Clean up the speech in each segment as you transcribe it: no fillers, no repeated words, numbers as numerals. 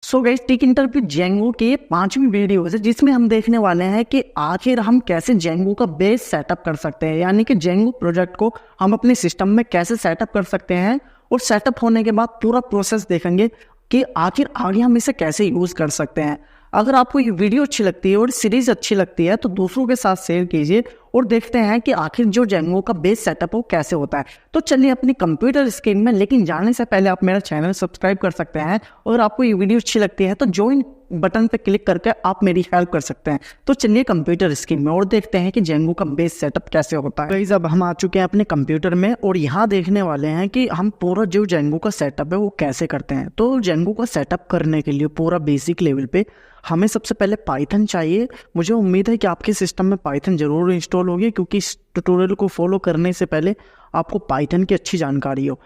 सो guys, tech interview Django के 5वीं video है जिसमें हम देखने वाले हैं कि आखिर हम कैसे जेंगो का बेस सेटअप कर सकते हैं, यानी कि जेंगो प्रोजेक्ट को हम अपने सिस्टम में कैसे सेटअप कर सकते हैं। और सेटअप होने के बाद पूरा प्रोसेस देखेंगे कि आखिर आगे हम इसे कैसे यूज़ कर सकते हैं। अगर आपको ये वीडियो अच्छी लगती है और सीरीज अच्छी लगती है तो दूसरों के साथ शेयर कीजिए और देखते हैं कि आखिर जो जेंगो का बेस सेटअप हो कैसे होता है। तो चलिए अपनी कंप्यूटर स्क्रीन में, लेकिन जाने से पहले आप मेरा चैनल सब्सक्राइब कर सकते हैं और आपको ये वीडियो अच्छी लगती है तो ज्वाइन बटन पे क्लिक करके आप मेरी हेल्प कर सकते हैं। तो चलिए कंप्यूटर स्क्रीन में और देखते हैं कि जेंगो का बेस सेटअप कैसे होता है। गाइस, अब हम आ चुके हैं अपने कंप्यूटर में और यहाँ देखने वाले हैं कि हम पूरा जो जेंगो का सेटअप है वो कैसे करते हैं। तो जेंगो का सेटअप करने के लिए पूरा बेसिक लेवल पे हमें सबसे पहले पाइथन चाहिए। मुझे उम्मीद है कि आपके सिस्टम में पाइथन जरूर इंस्टॉल होगी, क्योंकि इस ट्यूटोरियल को फॉलो करने से पहले आपको पाइथन की अच्छी जानकारी हो।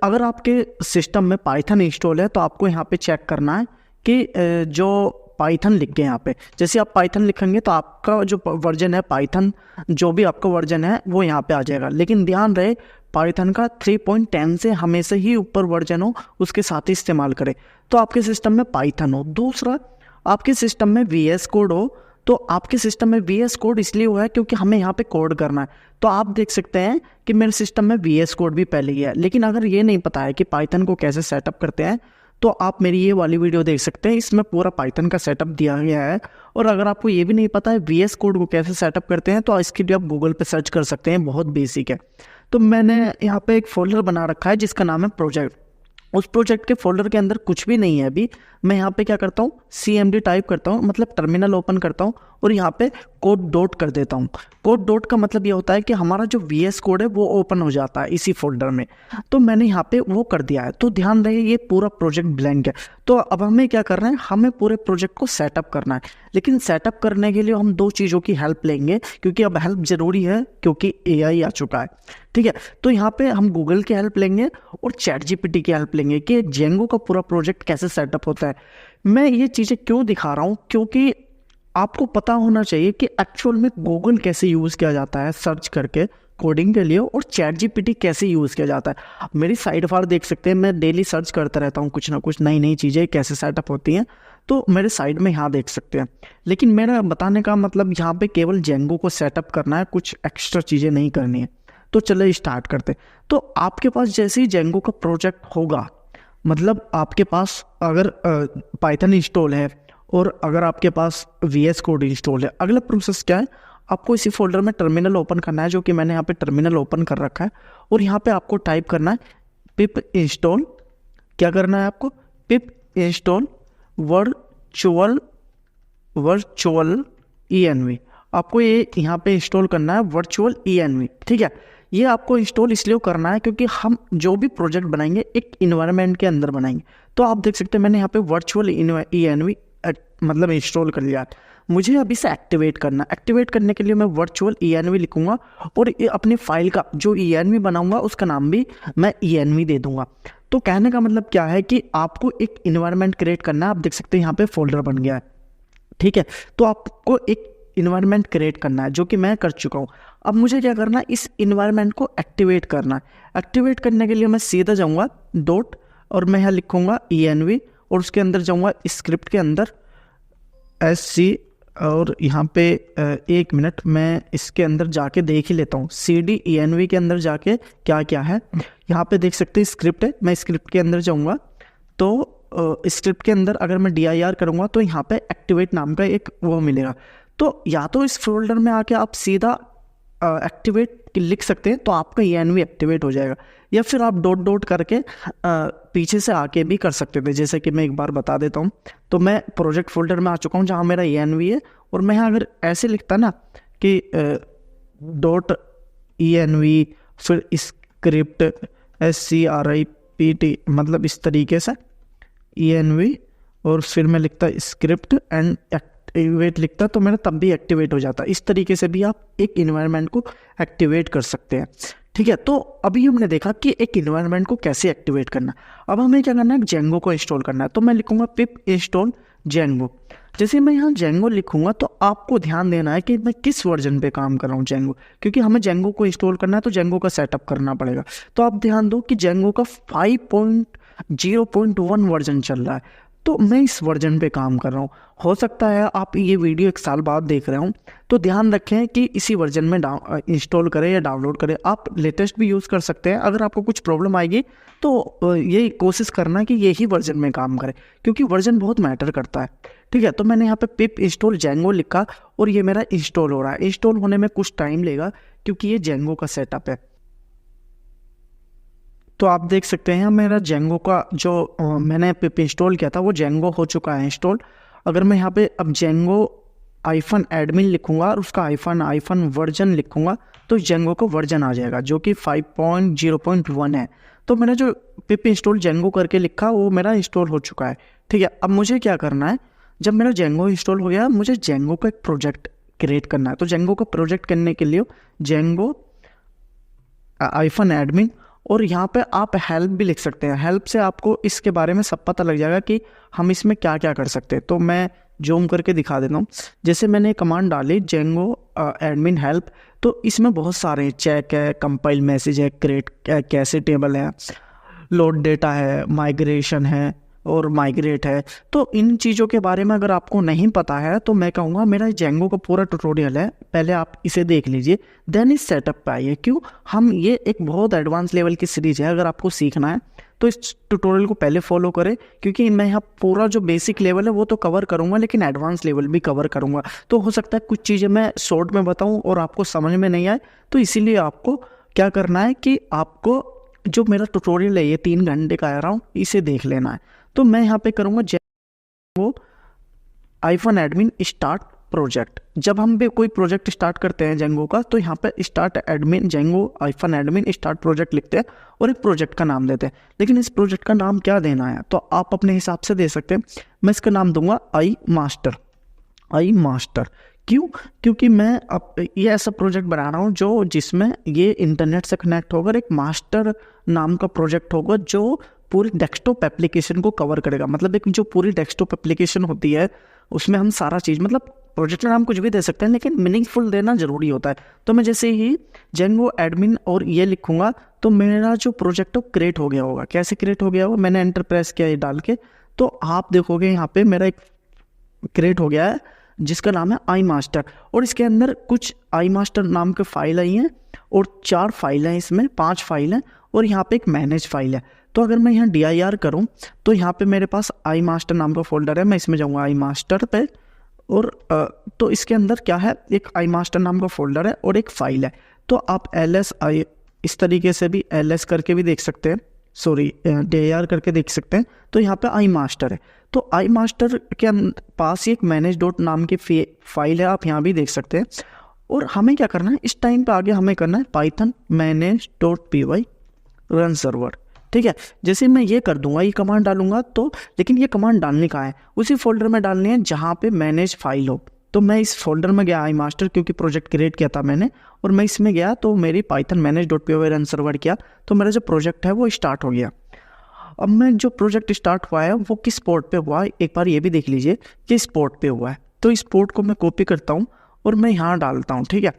अगर आपके सिस्टम में पाइथन इंस्टॉल है तो आपको यहाँ पे चेक करना है कि जो पाइथन लिख के यहाँ पे, जैसे आप पाइथन लिखेंगे तो आपका जो वर्जन है पाइथन, जो भी आपका वर्जन है वो यहाँ पे आ जाएगा। लेकिन ध्यान रहे पाइथन का 3.10 से हमेशा ही ऊपर वर्जन हो, उसके साथ ही इस्तेमाल करें तो आपके सिस्टम में पाइथन हो। दूसरा, आपके सिस्टम में VS कोड हो। तो आपके सिस्टम में VS कोड इसलिए हुआ है क्योंकि हमें यहाँ पे कोड करना है। तो आप देख सकते हैं कि मेरे सिस्टम में VS कोड भी पहले ही है। लेकिन अगर ये नहीं पता है कि पाइथन को कैसे सेटअप करते हैं तो आप मेरी ये वाली वीडियो देख सकते हैं, इसमें पूरा पाइथन का सेटअप दिया गया है। और अगर आपको ये भी नहीं पता है VS कोड को कैसे सेटअप करते हैं तो इसके लिए आप गूगल पे सर्च कर सकते हैं, बहुत बेसिक है। तो मैंने यहाँ पे एक फोल्डर बना रखा है जिसका नाम है प्रोजेक्ट। उस प्रोजेक्ट के फोल्डर के अंदर कुछ भी नहीं है अभी। मैं यहाँ पे क्या करता हूँ, CMD टाइप करता हूँ, मतलब टर्मिनल ओपन करता हूँ और यहाँ पे कोड डॉट कर देता हूँ। कोड डॉट का मतलब ये होता है कि हमारा जो VS कोड है वो ओपन हो जाता है इसी फोल्डर में। तो मैंने यहाँ पे वो कर दिया है। तो ध्यान रहे ये पूरा प्रोजेक्ट ब्लैंक है। तो अब हमें क्या करना है, हमें पूरे प्रोजेक्ट को सेटअप करना है। लेकिन सेटअप करने के लिए हम दो चीज़ों की हेल्प लेंगे, क्योंकि अब हेल्प ज़रूरी है क्योंकि AI आ चुका है। ठीक है, तो यहाँ पे हम गूगल की हेल्प लेंगे और ChatGPT की हेल्प लेंगे कि जेंगो का पूरा प्रोजेक्ट कैसे सेटअप होता है। मैं ये चीज़ें क्यों दिखा रहा हूँ, क्योंकि आपको पता होना चाहिए कि एक्चुअल में गूगल कैसे यूज़ किया जाता है सर्च करके कोडिंग के लिए, और ChatGPT कैसे यूज़ किया जाता है। मेरी साइड बार देख सकते हैं, मैं डेली सर्च करता रहता हूँ कुछ ना कुछ नई नई चीज़ें कैसे सेटअप होती हैं। तो मेरे साइड में यहाँ देख सकते हैं। लेकिन मेरा बताने का मतलब यहाँ पे केवल जेंगो को सेटअप करना है, कुछ एक्स्ट्रा चीज़ें नहीं करनी है। तो चलो स्टार्ट करते। तो आपके पास जैसे ही जेंगो का प्रोजेक्ट होगा, मतलब आपके पास अगर पाइथन इंस्टॉल है और अगर आपके पास VS कोड इंस्टॉल है, अगला प्रोसेस क्या है, आपको इसी फोल्डर में टर्मिनल ओपन करना है, जो कि मैंने यहाँ पे टर्मिनल ओपन कर रखा है। और यहाँ पे आपको टाइप करना है पिप इंस्टॉल। क्या करना है आपको, पिप इंस्टॉल वर्चुअल env। आपको ये यहाँ पे इंस्टॉल करना है वर्चुअल env। ठीक है, ये आपको इंस्टॉल इसलिए करना है क्योंकि हम जो भी प्रोजेक्ट बनाएंगे एक इन्वायरमेंट के अंदर बनाएंगे। तो आप देख सकते हैं मैंने यहाँ पे वर्चुअल env मतलब इंस्टॉल कर लिया। मुझे अभी से एक्टिवेट करना। एक्टिवेट करने के लिए मैं वर्चुअल env लिखूंगा और ये अपनी फाइल का जो env बनाऊंगा उसका नाम भी मैं env दे दूंगा। तो कहने का मतलब क्या है कि आपको एक इन्वायरमेंट क्रिएट करना है। आप देख सकते हैं यहाँ पे फोल्डर बन गया है। ठीक है, तो आपको एक इन्वायरमेंट क्रिएट करना है, जो कि मैं कर चुका हूँ। अब मुझे क्या करना है, इस इन्वायरमेंट को एक्टिवेट करना है। एक्टिवेट करने के लिए मैं सीधा जाऊँगा डॉट और मैं यहाँ लिखूँगा env और उसके अंदर जाऊँगा स्क्रिप्ट के अंदर SC और यहाँ पे 1 मिनट मैं इसके अंदर जाके देख ही लेता हूँ। CD env के अंदर जाके क्या क्या है यहाँ पे देख सकते हैं, स्क्रिप्ट है। मैं स्क्रिप्ट के अंदर जाऊँगा तो स्क्रिप्ट के अंदर अगर मैं dir करूँगा तो यहाँ पे एक्टिवेट नाम का एक वो मिलेगा। तो या तो इस फोल्डर में आके आप सीधा एक्टिवेट लिख सकते हैं तो आपका env एक्टिवेट हो जाएगा, या फिर आप डॉट डॉट करके पीछे से आके भी कर सकते थे, जैसे कि मैं एक बार बता देता हूँ। तो मैं प्रोजेक्ट फोल्डर में आ चुका हूँ जहाँ मेरा env है, और मैं यहाँ अगर ऐसे लिखता ना कि डॉट env फिर स्क्रिप्ट script मतलब इस तरीके से env और फिर मैं लिखता स्क्रिप्ट एंड एक्टिवेट लिखता तो मेरा तब भी एक्टिवेट हो जाता। इस तरीके से भी आप एक इन्वायरमेंट को एक्टिवेट कर सकते हैं। ठीक है, तो अभी हमने देखा कि एक इन्वायरमेंट को कैसे एक्टिवेट करना। अब हमें क्या करना है, जेंगो को इंस्टॉल करना है। तो मैं लिखूंगा पिप इंस्टॉल जेंगो। जैसे मैं यहाँ जेंगो लिखूंगा तो आपको ध्यान देना है कि मैं किस वर्जन पे काम कर रहा हूँ जेंगो, क्योंकि हमें जेंगो को इंस्टॉल करना है तो जेंगो का सेटअप करना पड़ेगा। तो आप ध्यान दो कि जेंगो का 5.0.1 वर्जन चल रहा है। तो मैं इस वर्जन पे काम कर रहा हूँ। हो सकता है आप ये वीडियो 1 साल बाद देख रहे हो, तो ध्यान रखें कि इसी वर्जन में इंस्टॉल करें या डाउनलोड करें। आप लेटेस्ट भी यूज़ कर सकते हैं। अगर आपको कुछ प्रॉब्लम आएगी तो ये कोशिश करना कि यही वर्जन में काम करे, क्योंकि वर्जन बहुत मैटर करता है। ठीक है, तो मैंने यहाँ पे पिप इंस्टॉल जेंगो लिखा और ये मेरा इंस्टॉल हो रहा है। इंस्टॉल होने में कुछ टाइम लेगा क्योंकि ये जेंगो का सेटअप है। तो आप देख सकते हैं मेरा जेंगो का जो मैंने पिप इंस्टॉल किया था वो जेंगो हो चुका है इंस्टॉल। अगर मैं यहाँ पे अब जेंगो -admin लिखूंगा और उसका आइफन वर्जन लिखूंगा तो जेंगो का वर्जन आ जाएगा जो कि 5.0.1 है। तो मैंने जो पिप इंस्टॉल जेंगो करके लिखा वो मेरा इंस्टॉल हो चुका है। ठीक है, अब मुझे क्या करना है, जब मेरा जेंगो इंस्टॉल हो गया मुझे जेंगो का एक प्रोजेक्ट क्रिएट करना है। तो जेंगो का प्रोजेक्ट करने के लिए जेंगो -admin और यहाँ पे आप हेल्प भी लिख सकते हैं। हेल्प से आपको इसके बारे में सब पता लग जाएगा कि हम इसमें क्या क्या कर सकते हैं। तो मैं जूम करके दिखा देता हूँ। जैसे मैंने कमांड डाली जेंगो एडमिन हेल्प, तो इसमें बहुत सारे चेक है, कंपाइल मैसेज है, क्रिएट कैसे टेबल है, लोड डेटा है, माइग्रेशन है और माइग्रेट है। तो इन चीज़ों के बारे में अगर आपको नहीं पता है तो मैं कहूँगा मेरा जेंगो का पूरा ट्यूटोरियल है, पहले आप इसे देख लीजिए, देन इस सेटअप पे आइए। क्यों, हम ये एक बहुत एडवांस लेवल की सीरीज है। अगर आपको सीखना है तो इस ट्यूटोरियल को पहले फॉलो करें, क्योंकि मैं यहाँ पूरा जो बेसिक लेवल है वो तो कवर करूँगा लेकिन एडवांस लेवल भी कवर करूँगा। तो हो सकता है कुछ चीज़ें मैं शॉर्ट में बताऊँ और आपको समझ में नहीं आए, तो इसीलिए आपको क्या करना है कि आपको जो मेरा ट्यूटोरियल है ये 3 घंटे का अराउंड इसे देख लेना है। तो मैं यहाँ पे करूँगा जेंगो -admin स्टार्ट प्रोजेक्ट। जब हम भी कोई प्रोजेक्ट स्टार्ट करते हैं जेंगो का तो यहाँ पे start admin Django -admin start project लिखते हैं और एक प्रोजेक्ट का नाम देते हैं। लेकिन इस प्रोजेक्ट का नाम क्या देना है तो आप अपने हिसाब से दे सकते हैं। मैं इसका नाम दूंगा आई मास्टर। क्यों, क्योंकि मैं अब ये ऐसा प्रोजेक्ट बना रहा हूँ जिसमें ये इंटरनेट से कनेक्ट होकर एक मास्टर नाम का प्रोजेक्ट होगा जो पूरी डेस्कटॉप एप्लीकेशन को कवर करेगा। मतलब एक जो पूरी डेस्कटॉप एप्लीकेशन होती है उसमें हम सारा चीज़, मतलब प्रोजेक्ट का नाम कुछ भी दे सकते हैं लेकिन मीनिंगफुल देना जरूरी होता है। तो मैं जैसे ही जेंगो एडमिन और ये लिखूंगा तो मेरा जो प्रोजेक्ट है वो क्रिएट हो गया होगा। कैसे क्रिएट हो गया होगा, मैंने एंटर प्रेस किया ये डाल के, तो आप देखोगे यहाँ पे मेरा एक क्रिएट हो गया है जिसका नाम है आई मास्टर। और इसके अंदर कुछ आई मास्टर नाम के फाइल आई हैं और 4 फाइल हैं, इसमें 5 फाइल हैं और यहाँ पे एक मैनेज फाइल है। तो अगर मैं यहाँ dir करूँ तो यहाँ पे मेरे पास आई मास्टर नाम का फोल्डर है। मैं इसमें जाऊँगा आई मास्टर पे और तो इसके अंदर क्या है, एक आई मास्टर नाम का फोल्डर है और एक फाइल है। तो आप ls इस तरीके से भी ls करके भी देख सकते हैं, सॉरी dir करके देख सकते हैं। तो यहाँ पे आई मास्टर है। तो आई मास्टर के पास एक मैनेज डॉट नाम की फाइल है, आप यहाँ भी देख सकते हैं। और हमें क्या करना है, इस टाइम पे आगे हमें करना है पाइथन manage.py रन सर्वर। ठीक है, जैसे मैं ये कर दूंगा, ये कमांड डालूंगा तो, लेकिन ये कमांड डालने का है उसी फोल्डर में डालनी है जहाँ पे मैनेज फाइल हो। तो मैं इस फोल्डर में गया आई मास्टर, क्योंकि प्रोजेक्ट क्रिएट किया था मैंने, और मैं इसमें गया तो मेरी पाइथन manage.py रन सर्वर किया तो मेरा जो प्रोजेक्ट है वो स्टार्ट हो गया। अब मैं जो प्रोजेक्ट स्टार्ट हुआ है वो किस पोर्ट पे हुआ है, एक बार ये भी देख लीजिए कि इस पोर्ट पे हुआ है। तो इस पोर्ट को मैं कॉपी करता हूँ और मैं यहाँ डालता हूँ। ठीक है,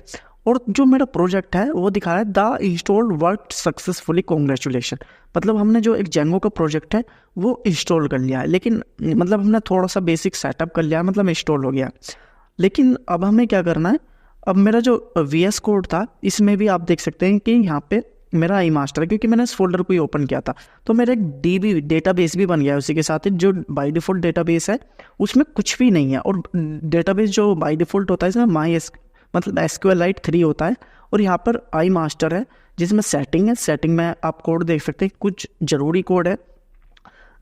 और जो मेरा प्रोजेक्ट है वो दिखा रहा है the install work successfully congratulation. मतलब हमने जो एक जेंगो का प्रोजेक्ट है वो इंस्टॉल कर लिया है, लेकिन मतलब हमने थोड़ा सा बेसिक सेटअप कर लिया है, मतलब इंस्टॉल हो गया। लेकिन अब हमें क्या करना है, अब मेरा जो VS कोड था इसमें भी आप देख सकते हैं कि यहाँ पे मेरा आई मास्टर है, क्योंकि मैंने इस फोल्डर को ही ओपन किया था। तो मेरा एक DB डेटाबेस भी बन गया है उसी के साथ ही, जो बाय डिफ़ॉल्ट डेटाबेस है उसमें कुछ भी नहीं है। और डेटाबेस जो बाय डिफ़ॉल्ट होता है इसमें मतलब SQLite 3 होता है और यहाँ पर आई मास्टर है जिसमें सेटिंग है। सेटिंग में आप कोड देख सकते हैं, कुछ ज़रूरी कोड है।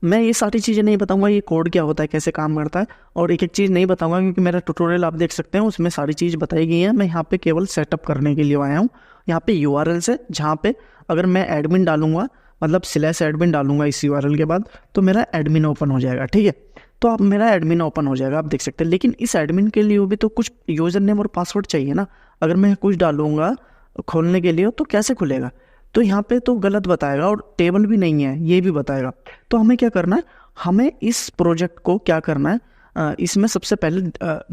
मैं ये सारी चीज़ें नहीं बताऊंगा ये कोड क्या होता है, कैसे काम करता है, और एक एक चीज़ नहीं बताऊंगा क्योंकि मेरा ट्यूटोरियल आप देख सकते हैं उसमें सारी चीज़ बताई गई है। मैं यहाँ पे केवल सेटअप करने के लिए आया हूँ। यहाँ पे URL से, जहाँ पे अगर मैं एडमिन डालूंगा, मतलब /admin डालूंगा इस URL के बाद, तो मेरा एडमिन ओपन हो जाएगा। ठीक है, तो अब मेरा एडमिन ओपन हो जाएगा, आप देख सकते हैं। लेकिन इस एडमिन के लिए भी तो कुछ यूज़र नेम और पासवर्ड चाहिए ना। अगर मैं कुछ डालूंगा खोलने के लिए तो कैसे खुलेगा, तो यहाँ पे तो गलत बताएगा और टेबल भी नहीं है ये भी बताएगा। तो हमें क्या करना है, हमें इस प्रोजेक्ट को क्या करना है, इसमें सबसे पहले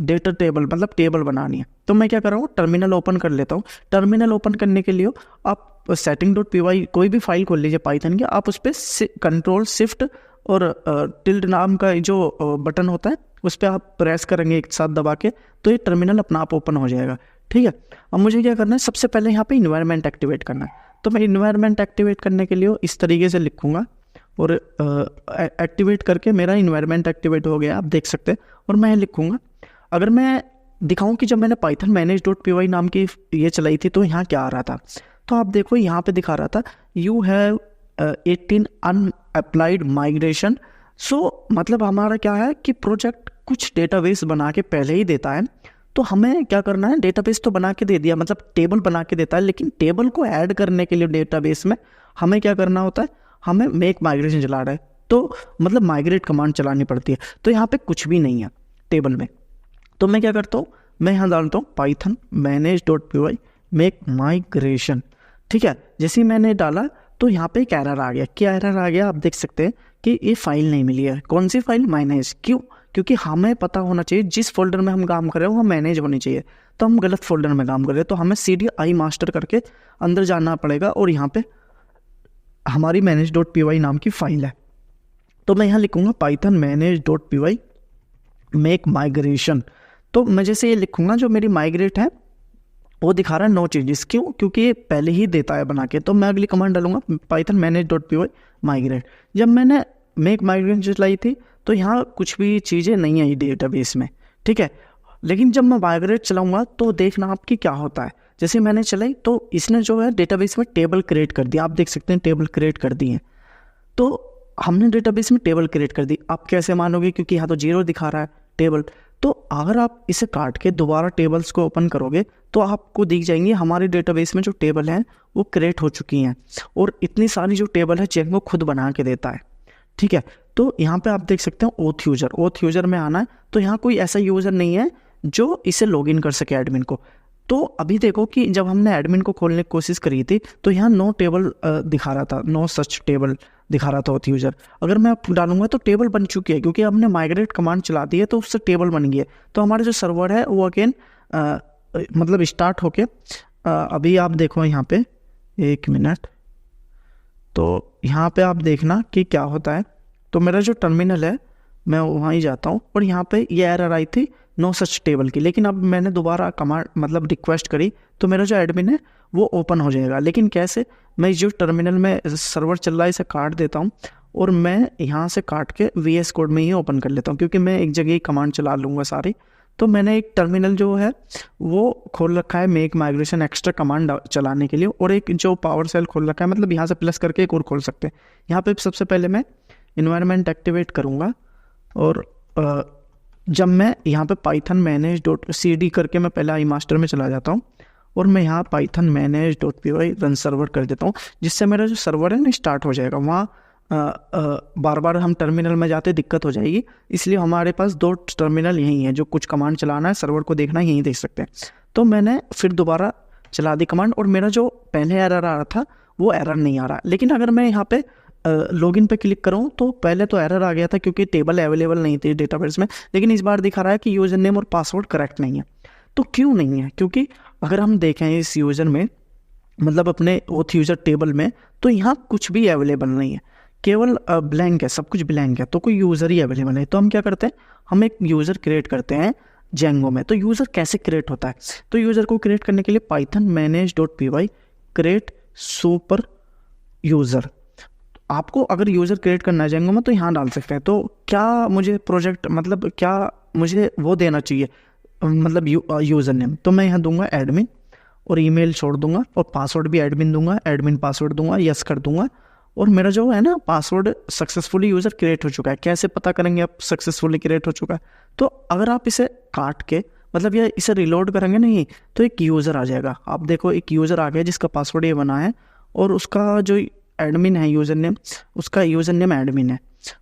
डेटा टेबल मतलब टेबल बनानी है। तो मैं क्या कर रहा हूँ, टर्मिनल ओपन कर लेता हूँ। टर्मिनल ओपन करने के लिए आप setting.py कोई भी फाइल खोल लीजिए पाइथन की, आप उस पर Ctrl Shift और टिल्ड नाम का जो बटन होता है उस पर आप प्रेस करेंगे एक साथ दबा के, तो ये टर्मिनल अपना आप ओपन हो जाएगा। ठीक है, अब मुझे क्या करना है, सबसे पहले यहाँ पे इन्वायरमेंट एक्टिवेट करना है। तो मैं इन्वायरमेंट एक्टिवेट करने के लिए इस तरीके से लिखूंगा और एक्टिवेट करके मेरा इन्वायरमेंट एक्टिवेट हो गया, आप देख सकते हैं। और मैं लिखूंगा, अगर मैं दिखाऊं कि जब मैंने पाइथन manage.py नाम की ये चलाई थी तो यहाँ क्या आ रहा था, तो आप देखो यहाँ पे दिखा रहा था यू हैव 18 अनअप्लाइड माइग्रेशन। सो मतलब हमारा क्या है कि प्रोजेक्ट कुछ डेटाबेस बना के पहले ही देता है, तो हमें क्या करना है, डेटाबेस तो बना के दे दिया, मतलब टेबल बना के देता है, लेकिन टेबल को ऐड करने के लिए डेटाबेस में हमें क्या करना होता है, हमें मेक माइग्रेशन चला रहा है, तो मतलब माइग्रेट कमांड चलानी पड़ती है। तो यहाँ पे कुछ भी नहीं है टेबल में, तो मैं क्या करता हूँ, मैं यहाँ डालता हूँ पाइथन manage.py मेक माइग्रेशन। ठीक है, जैसे ही मैंने डाला तो यहाँ पे एक एरर आ गया। क्या एरर आ गया, आप देख सकते हैं कि ये फाइल नहीं मिली है। कौन सी फाइल, मैनेज। क्यों, क्योंकि हमें पता होना चाहिए जिस फोल्डर में हम काम कर रहे हो वो मैनेज होनी चाहिए, तो हम गलत फोल्डर में काम कर रहे हैं, तो हमें cd मास्टर करके अंदर जाना पड़ेगा और यहाँ पे हमारी manage.py नाम की फाइल है। तो मैं यहाँ लिखूंगा पाइथन manage.py मेक माइग्रेशन। तो मैं जैसे ये लिखूंगा, जो मेरी माइग्रेट है वो दिखा रहा है नो चेंजेस। क्यों, क्योंकि ये पहले ही देता है बना के। तो मैं अगली कमांड डालूंगा पाइथन manage.py माइग्रेट। जब मैंने मेक माइग्रेशन चलाई थी तो यहाँ कुछ भी चीज़ें नहीं आई डेटाबेस में। ठीक है, लेकिन जब मैं माइग्रेट चलाऊंगा तो देखना आपकी क्या होता है। जैसे मैंने चलाई तो इसने जो है डेटाबेस में टेबल क्रिएट कर दिया, आप देख सकते हैं टेबल क्रिएट कर दी है। तो हमने डेटाबेस में टेबल क्रिएट कर दी, आप कैसे मानोगे, क्योंकि यहाँ तो 0 दिखा रहा है टेबल। तो अगर आप इसे काट के दोबारा टेबल्स को ओपन करोगे तो आपको दिख जाएंगे हमारे डेटाबेस में जो टेबल हैं वो क्रिएट हो चुकी हैं, और इतनी सारी जो टेबल है जेंगो खुद बना के देता है। ठीक है, तो यहाँ पे आप देख सकते हैं ओथ यूजर में आना है, तो यहाँ कोई ऐसा यूजर नहीं है जो इसे लॉगिन कर सके एडमिन को। तो अभी देखो कि जब हमने एडमिन को खोलने की कोशिश करी थी तो यहाँ नो टेबल दिखा रहा था, नो सच टेबल दिखा रहा था ओथ यूजर। अगर मैं डालूंगा तो टेबल बन चुकी है, क्योंकि हमने माइग्रेट कमांड चला दी है तो उससे टेबल बन गई है। तो हमारा जो सर्वर है वो अगेन मतलब स्टार्ट होके अभी आप देखो यहाँ पे, एक मिनट, तो यहाँ पे आप देखना कि क्या होता है। तो मेरा जो टर्मिनल है मैं वहाँ ही जाता हूँ और यहाँ पे ये एरर आई थी नो सच टेबल की, लेकिन अब मैंने दोबारा कमांड मतलब रिक्वेस्ट करी तो मेरा जो एडमिन है वो ओपन हो जाएगा। लेकिन कैसे, मैं जो टर्मिनल में सर्वर चल रहा है इसे काट देता हूँ और मैं यहाँ से काट के VS कोड में ही ओपन कर लेता हूँ, क्योंकि मैं एक जगह ही कमांड चला लूँगा सारी। तो मैंने एक टर्मिनल जो है वो खोल रखा है मेक माइग्रेशन एक्स्ट्रा कमांड चलाने के लिए, और एक जो पावर सेल खोल रखा है, मतलब यहाँ से प्लस करके एक और खोल सकते हैं। यहाँ पे सबसे पहले मैं इन्वायरमेंट एक्टिवेट करूँगा और जब मैं यहाँ पे पाइथन manage.cd करके मैं पहले आई मास्टर में चला जाता हूँ और मैं यहाँ पाइथन manage.py रन सर्वर कर देता हूँ, जिससे मेरा जो सर्वर है ना स्टार्ट हो जाएगा। वहाँ बार बार हम टर्मिनल में जाते दिक्कत हो जाएगी, इसलिए हमारे पास 2 टर्मिनल यहीं है, जो कुछ कमांड चलाना है सर्वर को देखना है यहीं देख सकते हैं। तो मैंने फिर दोबारा चला दी कमांड और मेरा जो पहले एरर आ रहा था वो एरर नहीं आ रहा। लेकिन अगर मैं यहाँ पे लॉगिन पे क्लिक करूँ तो पहले तो एरर आ गया था क्योंकि टेबल अवेलेबल नहीं थी डेटाबेस में, लेकिन इस बार दिखा रहा है कि यूज़र नेम और पासवर्ड करेक्ट नहीं है। तो क्यों नहीं है, क्योंकि अगर हम देखें इस यूज़र में, मतलब अपने ओथ यूज़र टेबल में, तो यहाँ कुछ भी अवेलेबल नहीं है, केवल ब्लैंक है, सब कुछ ब्लैंक है, तो कोई यूज़र ही अवेलेबल है। तो हम क्या करते हैं, हम एक यूज़र क्रिएट करते हैं जेंगो में। तो यूज़र कैसे क्रिएट होता है, तो यूज़र को क्रिएट करने के लिए Python manage.py create super user. आपको अगर यूज़र क्रिएट करना है जेंगो में तो यहाँ डाल सकते हैं। तो क्या मुझे प्रोजेक्ट मतलब क्या मुझे वो देना चाहिए, मतलब यूज़र नेम, तो मैं यहाँ दूंगा एडमिन और ईमेल छोड़ दूंगा और पासवर्ड भी एडमिन दूंगा, एडमिन पासवर्ड दूंगा, यस कर दूंगा। और मेरा जो है ना पासवर्ड सक्सेसफुली यूज़र क्रिएट हो चुका है। कैसे पता करेंगे आप सक्सेसफुली क्रिएट हो चुका है, तो अगर आप इसे काट के मतलब ये इसे रिलोड करेंगे नहीं तो एक यूज़र आ जाएगा। आप देखो एक यूज़र आ गया जिसका पासवर्ड ये बना है और उसका जो एडमिन है यूज़र नेम, उसका यूज़र नेम एडमिन है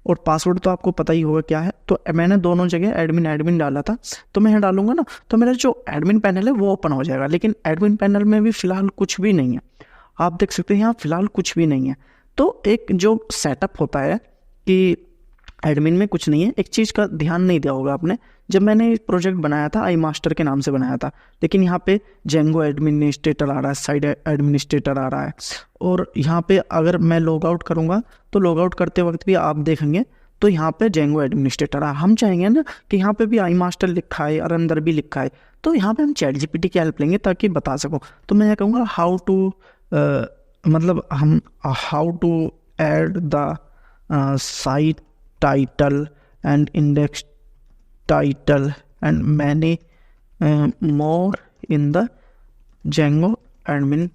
और पासवर्ड तो आपको पता ही होगा क्या है। तो मैंने दोनों जगह एडमिन एडमिन डाला था, तो मैं यहाँ डालूंगा ना तो मेरा जो एडमिन पैनल है वो ओपन हो जाएगा। लेकिन एडमिन पैनल में भी फिलहाल कुछ भी नहीं है, आप देख सकते हैं यहाँ फिलहाल कुछ भी नहीं है। तो एक जो सेटअप होता है कि एडमिन में कुछ नहीं है। एक चीज़ का ध्यान नहीं दिया होगा आपने, जब मैंने प्रोजेक्ट बनाया था आई मास्टर के नाम से बनाया था, लेकिन यहाँ पे जेंगो एडमिनिस्ट्रेटर आ रहा है, साइड एडमिनिस्ट्रेटर आ रहा है। और यहाँ पे अगर मैं लॉग आउट करूँगा तो लॉग आउट करते वक्त भी आप देखेंगे तो यहाँ पे जेंगो एडमिनिस्ट्रेटर है। हम चाहेंगे ना कि यहाँ पे भी आई मास्टर लिखा है और अंदर भी लिखा है, तो यहाँ पे हम चैट जीपीटी की हेल्प लेंगे ताकि बता सकूँ। तो मैं कहूँगा हाउ टू मतलब हम how to add the site title and index title and many more in the Django admin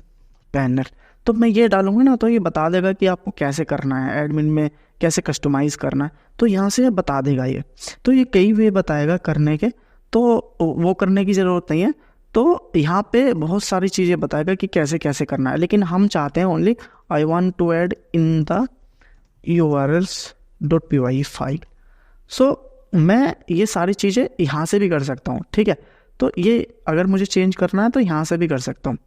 panel. तो मैं ये डालूंगा ना तो ये बता देगा कि आपको कैसे करना है, एडमिन में कैसे कस्टमाइज़ करना है, तो यहाँ से बता देगा ये। तो ये कई वे बताएगा करने के, तो वो करने की ज़रूरत नहीं है। तो यहाँ पे बहुत सारी चीज़ें बताएगा कि कैसे कैसे करना है, लेकिन हम चाहते हैं only I want to add in the urls.py file. So मैं ये सारी चीज़ें यहाँ से भी कर सकता हूँ, ठीक है। तो ये अगर मुझे चेंज करना है तो यहाँ से भी कर सकता हूँ,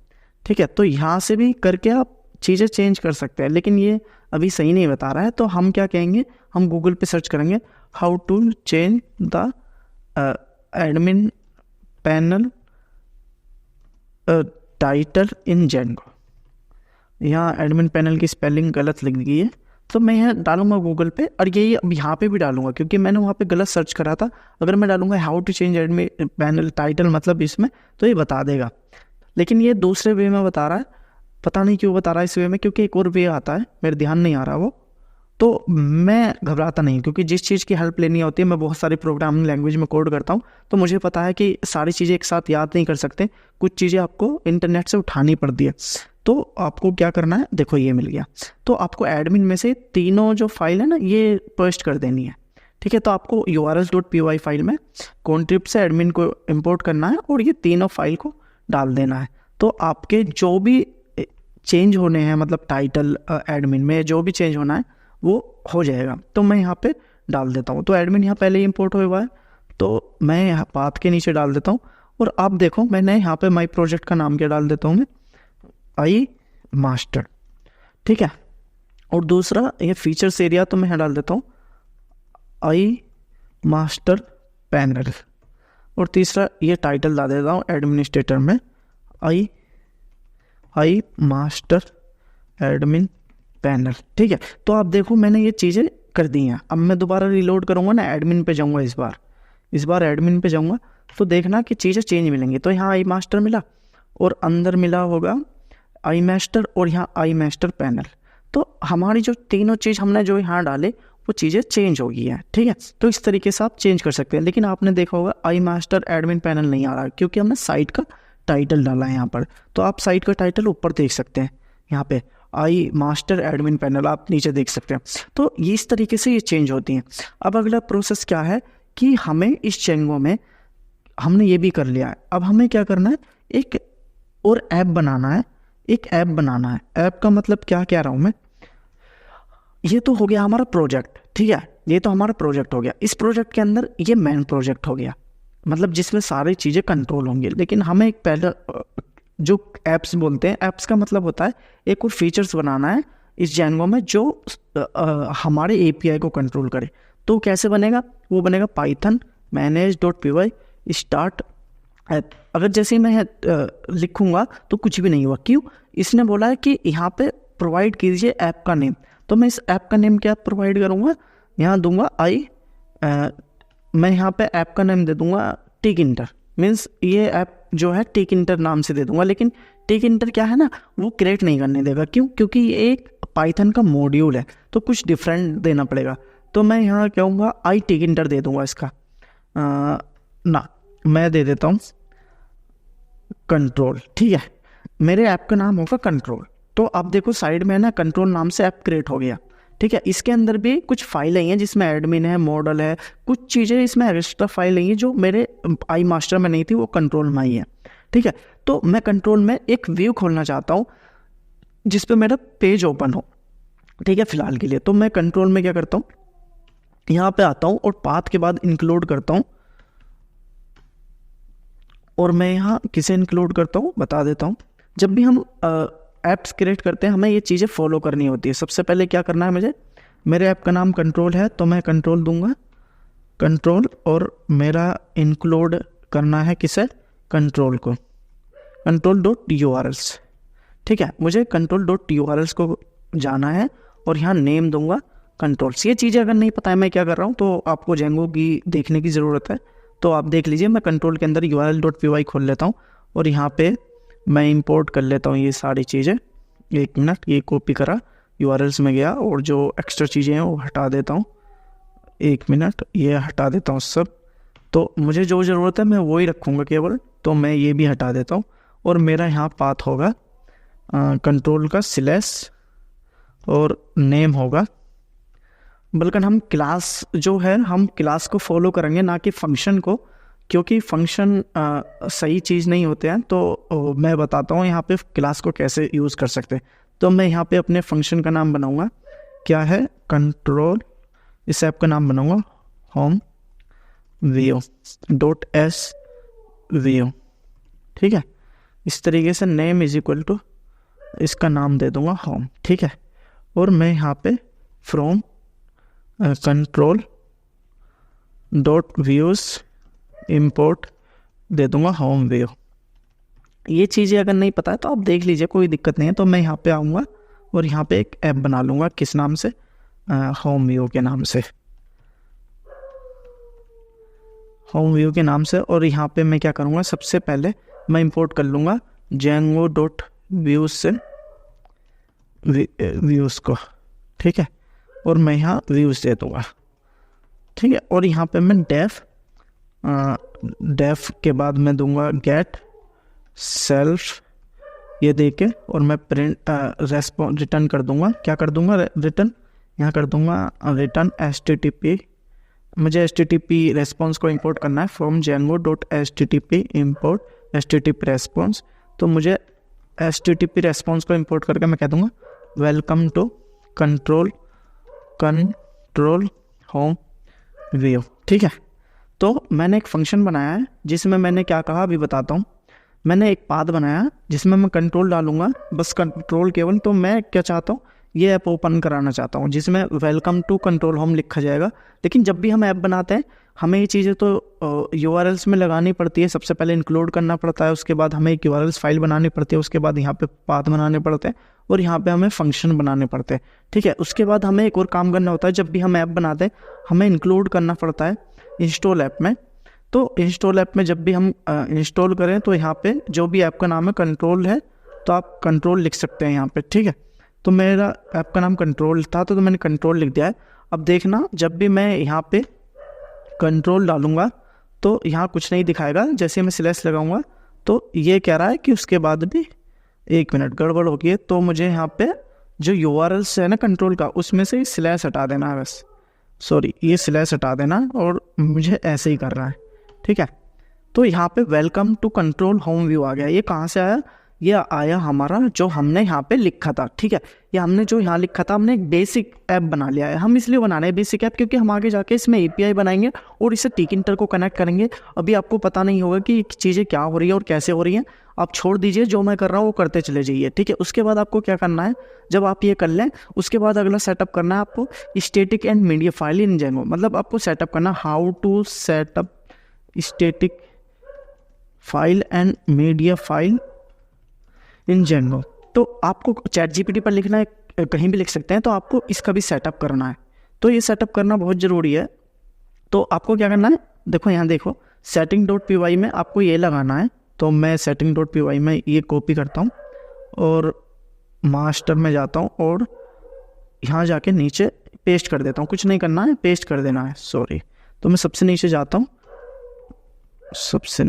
ठीक है। तो यहाँ से भी करके आप चीज़ें चेंज कर सकते हैं, लेकिन ये अभी सही नहीं बता रहा है। तो हम क्या कहेंगे, हम गूगल पे सर्च करेंगे how to change the admin panel title in Django. यहाँ एडमिन पैनल की स्पेलिंग गलत लिख दी है, तो मैं यहाँ डालूंगा गूगल पे, और यही अब यहाँ पे भी डालूंगा क्योंकि मैंने वहाँ पे गलत सर्च करा था। अगर मैं डालूंगा how to change admin panel title मतलब इसमें, तो ये बता देगा। लेकिन ये दूसरे वे में बता रहा है, पता नहीं क्यों बता रहा है इस वे में, क्योंकि एक और वे आता है, मेरे ध्यान नहीं आ रहा वो। तो मैं घबराता नहीं, क्योंकि जिस चीज़ की हेल्प लेनी होती है, मैं बहुत सारी प्रोग्रामिंग लैंग्वेज में कोड करता हूँ, तो मुझे पता है कि सारी चीज़ें एक साथ याद नहीं कर सकते, कुछ चीज़ें आपको इंटरनेट से उठानी पड़ती है। तो आपको क्या करना है, देखो ये मिल गया, तो आपको एडमिन में से तीनों जो फाइल है ना ये पेस्ट कर देनी है, ठीक है। तो आपको urls.py फाइल में कॉन्ट्रिप से एडमिन को इंपोर्ट करना है और ये तीनों फाइल को डाल देना है। तो आपके जो भी चेंज होने हैं, मतलब टाइटल एडमिन में जो भी चेंज होना है वो हो जाएगा। तो मैं यहाँ पे डाल देता हूँ। तो एडमिन यहाँ पहले ही इंपोर्ट हुआ है, तो मैं यहाँ पाथ के नीचे डाल देता हूँ। और आप देखो मैंने यहाँ पे माई प्रोजेक्ट का नाम क्या डाल देता हूँ मैं, आई मास्टर, ठीक है। और दूसरा ये फीचर्स एरिया, तो मैं यहाँ डाल देता हूँ आई मास्टर पैनल। और तीसरा ये टाइटल डाल देता हूँ एडमिनिस्ट्रेटर में आई मास्टर एडमिन पैनल, ठीक है। तो आप देखो मैंने ये चीज़ें कर दी हैं। अब मैं दोबारा रिलोड करूँगा ना, एडमिन पे जाऊँगा, इस बार एडमिन पे जाऊँगा, तो देखना कि चीज़ें चेंज मिलेंगी। तो यहाँ आई मास्टर मिला और अंदर मिला होगा आई मास्टर और यहाँ आई मास्टर पैनल। तो हमारी जो तीनों चीज़ हमने जो यहाँ डाले वो चीज़ें चेंज हो गई हैं, ठीक है। तो इस तरीके से आप चेंज कर सकते हैं। लेकिन आपने देखा होगा आई मास्टर एडमिन पैनल नहीं आ रहा क्योंकि हमने साइट का टाइटल डाला है यहाँ पर। तो आप साइट का टाइटल ऊपर देख सकते हैं, यहाँ पे आई मास्टर एडमिन पैनल आप नीचे देख सकते हैं। तो ये इस तरीके से ये चेंज होती हैं। अब अगला प्रोसेस क्या है कि हमें इस जेंगो में हमने ये भी कर लिया है, अब हमें क्या करना है, एक और ऐप बनाना है। ऐप का मतलब क्या कह रहा हूँ मैं, ये तो हो गया हमारा प्रोजेक्ट, ठीक है। ये तो हमारा प्रोजेक्ट हो गया। इस प्रोजेक्ट के अंदर ये मेन प्रोजेक्ट हो गया, मतलब जिसमें सारी चीज़ें कंट्रोल होंगी। लेकिन हमें एक पहले जो एप्स बोलते हैं, एप्स का मतलब होता है एक और फीचर्स बनाना है इस जेंगो में जो हमारे एपीआई को कंट्रोल करे। तो कैसे बनेगा, वो बनेगा पाइथन manage.py स्टार्ट ऐप। अगर जैसे मैं लिखूंगा तो कुछ भी नहीं हुआ, क्यों, इसने बोला है कि यहाँ पे प्रोवाइड कीजिए ऐप का नेम। तो मैं इस ऐप का नेम क्या प्रोवाइड करूँगा, यहाँ दूंगा मैं यहाँ पे ऐप का नेम दे दूंगा टिक इंटर, मीन्स ये ऐप जो है टिक इंटर नाम से दे दूंगा। लेकिन टिक इंटर क्या है ना, वो क्रिएट नहीं करने देगा, क्यों, क्योंकि ये एक पाइथन का मॉड्यूल है, तो कुछ डिफरेंट देना पड़ेगा। तो मैं यहाँ कहूँगा आई टिक इंटर दे दूंगा इसका, ना मैं दे देता हूँ कंट्रोल, ठीक है। मेरे ऐप का नाम होगा कंट्रोल। तो आप देखो साइड में ना कंट्रोल नाम से ऐप क्रिएट हो गया, ठीक है। इसके अंदर भी कुछ फाइलें हैं जिसमें एडमिन है, मॉडल है, कुछ चीज़ें इसमें एक्स्ट्रा फाइल हैं जो मेरे आई मास्टर में नहीं थी, वो कंट्रोल में ही है, ठीक है। तो मैं कंट्रोल में एक व्यू खोलना चाहता हूँ जिस पे मेरा पेज ओपन हो, ठीक है, फिलहाल के लिए। तो मैं कंट्रोल में क्या करता हूँ, यहाँ पे आता हूँ और पाथ के बाद इंक्लूड करता हूँ, और मैं यहाँ किसे इंक्लूड करता हूँ बता देता हूँ। जब भी हम एप्स क्रिएट करते हैं हमें ये चीज़ें फॉलो करनी होती है। सबसे पहले क्या करना है मुझे, मेरे ऐप का नाम कंट्रोल है तो मैं कंट्रोल दूंगा, कंट्रोल, और मेरा इंक्लूड करना है किसे, कंट्रोल को, control.urls। ठीक है, मुझे control.urls को जाना है और यहाँ नेम दूंगा कंट्रोल्स। ये चीज़ें अगर नहीं पता है मैं क्या कर रहा हूँ तो आपको जेंगो की देखने की ज़रूरत है, तो आप देख लीजिए। मैं कंट्रोल के अंदर url.py खोल लेता हूँ और यहाँ पे मैं इंपोर्ट कर लेता हूँ ये सारी चीज़ें। 1 मिनट, ये कॉपी करा, urls में गया और जो एक्स्ट्रा चीज़ें हैं वो हटा देता हूँ। 1 मिनट, ये हटा देता हूँ सब। तो मुझे जो ज़रूरत है मैं वही रखूँगा केवल, तो मैं ये भी हटा देता हूँ। और मेरा यहाँ पाथ होगा कंट्रोल का स्लैश और नेम होगा, बल्कि हम क्लास जो है हम क्लास को फॉलो करेंगे ना कि फंक्शन को, क्योंकि फंक्शन सही चीज़ नहीं होते हैं। तो मैं बताता हूँ यहाँ पे क्लास को कैसे यूज़ कर सकते हैं। तो मैं यहाँ पे अपने फंक्शन का नाम बनाऊँगा, क्या है, कंट्रोल। इस ऐप का नाम बनाऊँगा होम वीओ डॉट एस वीओ। ठीक है, इस तरीके से नेम इज इक्वल टू, इसका नाम दे दूंगा होम। ठीक है, और मैं यहाँ पे from control dot views import दे दूंगा होम व्यू। ये चीज़ें अगर नहीं पता है तो आप देख लीजिए, कोई दिक्कत नहीं है। तो मैं यहाँ पे आऊँगा और यहाँ पे एक ऐप बना लूँगा, किस नाम से, होम व्यू के नाम से, होम व्यू के नाम से। और यहाँ पे मैं क्या करूँगा, सबसे पहले मैं इंपोर्ट कर लूँगा जेंगो डॉट व्यूज से व्यूज़ को। ठीक है, और मैं यहाँ व्यूज़ दे दूँगा। ठीक है, और यहाँ पे मैं डेफ के बाद मैं दूंगा गेट सेल्फ, ये दे के, और मैं प्रिंट रेस्पॉन्स रिटर्न कर दूंगा। क्या कर दूंगा, रिटर्न, यहाँ कर दूंगा रिटर्न HTTP। मुझे HTTP रेस्पॉन्स को इंपोर्ट करना है from Django dot HTTP import HTTP response. तो मुझे HTTP रेस्पॉन्स को इंपोर्ट करके मैं कह दूंगा welcome to control home view. ठीक है, तो मैंने एक फंक्शन बनाया है जिसमें मैंने क्या कहा अभी बताता हूँ। मैंने एक पाथ बनाया जिसमें मैं कंट्रोल डालूंगा, बस कंट्रोल केवल। तो मैं क्या चाहता हूँ, ये ऐप ओपन कराना चाहता हूँ जिसमें वेलकम टू कंट्रोल होम लिखा जाएगा। लेकिन जब भी हम ऐप बनाते हैं हमें ये चीज़ें तो URLs में लगानी पड़ती है। सबसे पहले इंक्लूड करना पड़ता है, उसके बाद हमें एक URLs फाइल बनानी पड़ती है, उसके बाद यहाँ पे पाथ बनाने पड़ते हैं और यहाँ पे हमें फंक्शन बनाने पड़ते हैं। ठीक है, उसके बाद हमें एक और काम करना होता है। जब भी हम ऐप बनाते हैं हमें इंक्लूड करना पड़ता है इंस्टॉल ऐप में। तो इंस्टॉल ऐप में जब भी हम इंस्टॉल करें तो यहाँ पे जो भी ऐप का नाम है कंट्रोल है, तो आप कंट्रोल लिख सकते हैं यहाँ पे। ठीक है, तो मेरा ऐप का नाम कंट्रोल था तो मैंने कंट्रोल लिख दिया है। अब देखना, जब भी मैं यहाँ पे कंट्रोल डालूंगा तो यहाँ कुछ नहीं दिखाएगा। जैसे मैं स्लैश लगाऊंगा तो ये कह रहा है कि उसके बाद भी 1 मिनट गड़बड़ हो गई है। तो मुझे यहाँ पे जो URLs है ना कंट्रोल का, उसमें से स्लैश हटा देना है बस, सॉरी ये स्लैश हटा देना, और मुझे ऐसे ही करना है। ठीक है, तो यहाँ पे welcome to control home view आ गया। ये कहाँ से आया, ये आया हमारा जो हमने यहाँ पे लिखा था। ठीक है, ये हमने जो यहाँ लिखा था, हमने एक बेसिक ऐप बना लिया है। हम इसलिए बना रहे हैं बेसिक ऐप क्योंकि हम आगे जाके इसमें API बनाएंगे और इसे टिकइंटर को कनेक्ट करेंगे। अभी आपको पता नहीं होगा कि चीज़ें क्या हो रही है और कैसे हो रही हैं। आप छोड़ दीजिए, जो मैं कर रहा हूँ वो करते चले जाइए। ठीक है, उसके बाद आपको क्या करना है, जब आप ये कर लें उसके बाद अगला सेटअप करना है आपको static and media file in Django. मतलब आपको सेटअप करना how to setup static file and media file in Django. तो आपको ChatGPT पर लिखना है, कहीं भी लिख सकते हैं। तो आपको इसका भी सेटअप करना है, तो ये सेटअप करना बहुत ज़रूरी है। तो आपको क्या करना है, देखो यहाँ देखो setting.py में आपको ये लगाना है। तो मैं setting.py में ये कॉपी करता हूँ और मास्टर में जाता हूँ और यहाँ जाके नीचे पेस्ट कर देता हूँ। कुछ नहीं करना है, पेस्ट कर देना है, सॉरी। तो मैं सबसे नीचे जाता हूँ, सबसे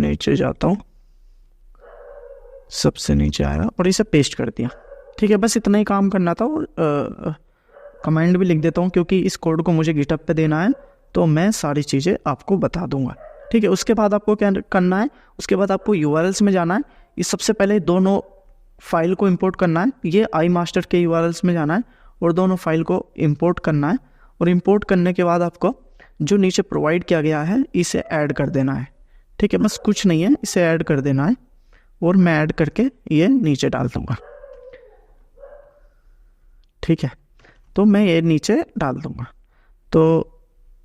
नीचे आया और इसे पेस्ट कर दिया। ठीक है, बस इतना ही काम करना था। और कमेंट भी लिख देता हूँ क्योंकि इस कोड को मुझे गिटहब पे देना है, तो मैं सारी चीज़ें आपको बता दूंगा। ठीक है, उसके बाद आपको क्या करना है, उसके बाद आपको URLs में जाना है। इस सबसे पहले दोनों फाइल को इंपोर्ट करना है। ये iMaster के URLs में जाना है और दोनों फाइल को इंपोर्ट करना है। और इंपोर्ट करने के बाद आपको जो नीचे प्रोवाइड किया गया है इसे ऐड कर देना है। ठीक है, बस कुछ नहीं है, इसे ऐड कर देना है और मैं ऐड करके ये नीचे डाल दूंगा। ठीक है, तो मैं ये नीचे डाल दूँगा, तो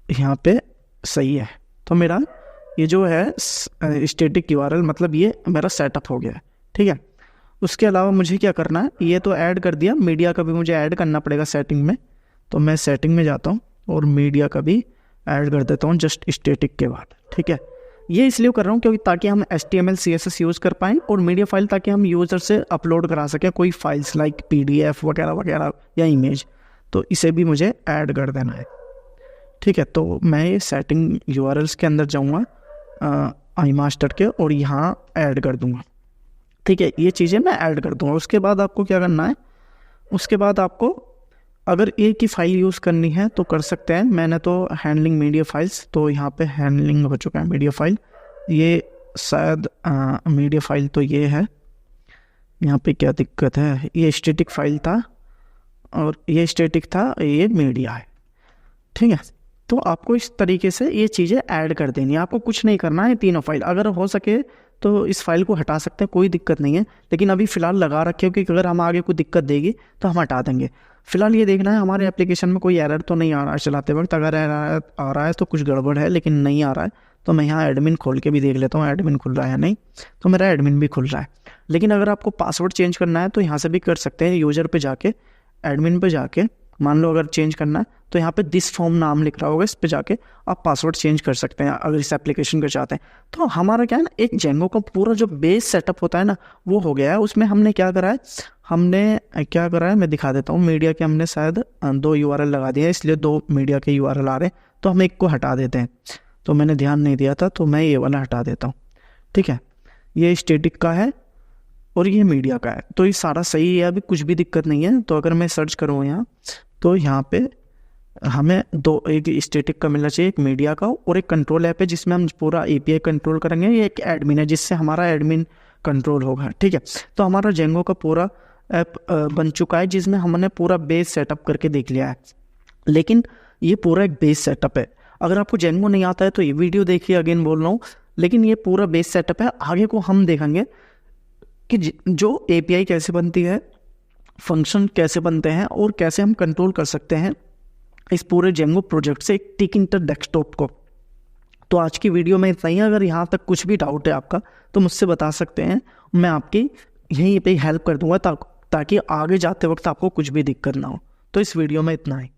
यहाँ पे सही है। तो मेरा ये जो है स्टैटिक यूआरएल मतलब ये मेरा सेटअप हो गया है, ठीक है। उसके अलावा मुझे क्या करना है, ये तो ऐड कर दिया, मीडिया का भी मुझे ऐड करना पड़ेगा सेटिंग में। तो मैं सेटिंग में जाता हूँ और मीडिया का भी ऐड कर देता हूँ जस्ट स्टैटिक के बाद, ठीक है। ये इसलिए कर रहा हूँ क्योंकि ताकि हम HTML CSS यूज़ कर पाएँ, और मीडिया फाइल ताकि हम यूज़र से अपलोड करा सकें कोई फाइल्स लाइक PDF वगैरह वगैरह या इमेज, तो इसे भी मुझे ऐड कर देना है, ठीक है। तो मैं ये सेटिंग URLs के अंदर जाऊँगा iMaster के, और यहाँ ऐड कर दूँगा, ठीक है। ये चीज़ें मैं ऐड कर दूँगा। उसके बाद आपको क्या करना है, उसके बाद आपको अगर एक ही फाइल यूज़ करनी है तो कर सकते हैं। मैंने तो हैंडलिंग मीडिया फाइल्स, तो यहाँ पे हैंडलिंग हो चुका है मीडिया फाइल। ये शायद मीडिया फाइल तो ये है, यहाँ पे क्या दिक्कत है, ये स्टैटिक फाइल था और ये स्टैटिक था, ये मीडिया है, ठीक है। तो आपको इस तरीके से ये चीज़ें ऐड कर देनी है, आपको कुछ नहीं करना है। तीनों फाइल अगर हो सके तो इस फाइल को हटा सकते हैं, कोई दिक्कत नहीं है, लेकिन अभी फ़िलहाल लगा रखे हो कि अगर हम आगे कोई दिक्कत देगी तो हम हटा देंगे। फ़िलहाल ये देखना है हमारे एप्लीकेशन में कोई एरर तो नहीं आ रहा है चलाते वक्त। अगर एरर आ रहा है तो कुछ गड़बड़ है, लेकिन नहीं आ रहा है तो मैं यहाँ एडमिन खोल के भी देख लेता हूँ एडमिन खुल रहा है नहीं, तो मेरा एडमिन भी खुल रहा है। लेकिन अगर आपको पासवर्ड चेंज करना है तो यहाँ से भी कर सकते हैं, यूज़र पे जाके एडमिन पे जाके, मान लो अगर चेंज करना है तो यहाँ पे दिस फॉर्म नाम लिख रहा होगा, इस पे जाके आप पासवर्ड चेंज कर सकते हैं अगर इस एप्लीकेशन को चाहते हैं। तो हमारा क्या है ना, एक जेंगो का पूरा जो बेस सेटअप होता है ना वो हो गया है। उसमें हमने क्या करा है, मैं दिखा देता हूँ। मीडिया के हमने शायद 2 URL लगा दिए, इसलिए 2 मीडिया के URL आ रहे हैं, तो हम एक को हटा देते हैं। तो मैंने ध्यान नहीं दिया था, तो मैं ये वाला हटा देता हूँ, ठीक है। ये स्टैटिक का है और ये मीडिया का है, तो ये सारा सही है, अभी कुछ भी दिक्कत नहीं है। तो अगर मैं सर्च करूँ यहाँ, तो यहाँ पे हमें एक स्टैटिक का मिलना चाहिए, एक मीडिया का, और एक कंट्रोल ऐप है जिसमें हम पूरा API कंट्रोल करेंगे। ये एक एडमिन है जिससे हमारा एडमिन कंट्रोल होगा, ठीक है। तो हमारा जेंगो का पूरा ऐप बन चुका है जिसमें हमने पूरा बेस सेटअप करके देख लिया है। लेकिन ये पूरा एक बेस सेटअप है, अगर आपको जेंगो नहीं आता है तो ये वीडियो देखिए, अगेन बोल रहा हूँ। लेकिन ये पूरा बेस सेटअप है, आगे को हम देखेंगे कि जो API कैसे बनती है, फंक्शन कैसे बनते हैं, और कैसे हम कंट्रोल कर सकते हैं इस पूरे जेंगो प्रोजेक्ट से एक टिकिंटर डेस्कटॉप को। तो आज की वीडियो में इतना ही। अगर यहाँ तक कुछ भी डाउट है आपका तो मुझसे बता सकते हैं, मैं आपकी यहीं पे हेल्प कर दूंगा ताकि आगे जाते वक्त आपको कुछ भी दिक्कत ना हो। तो इस वीडियो में इतना ही।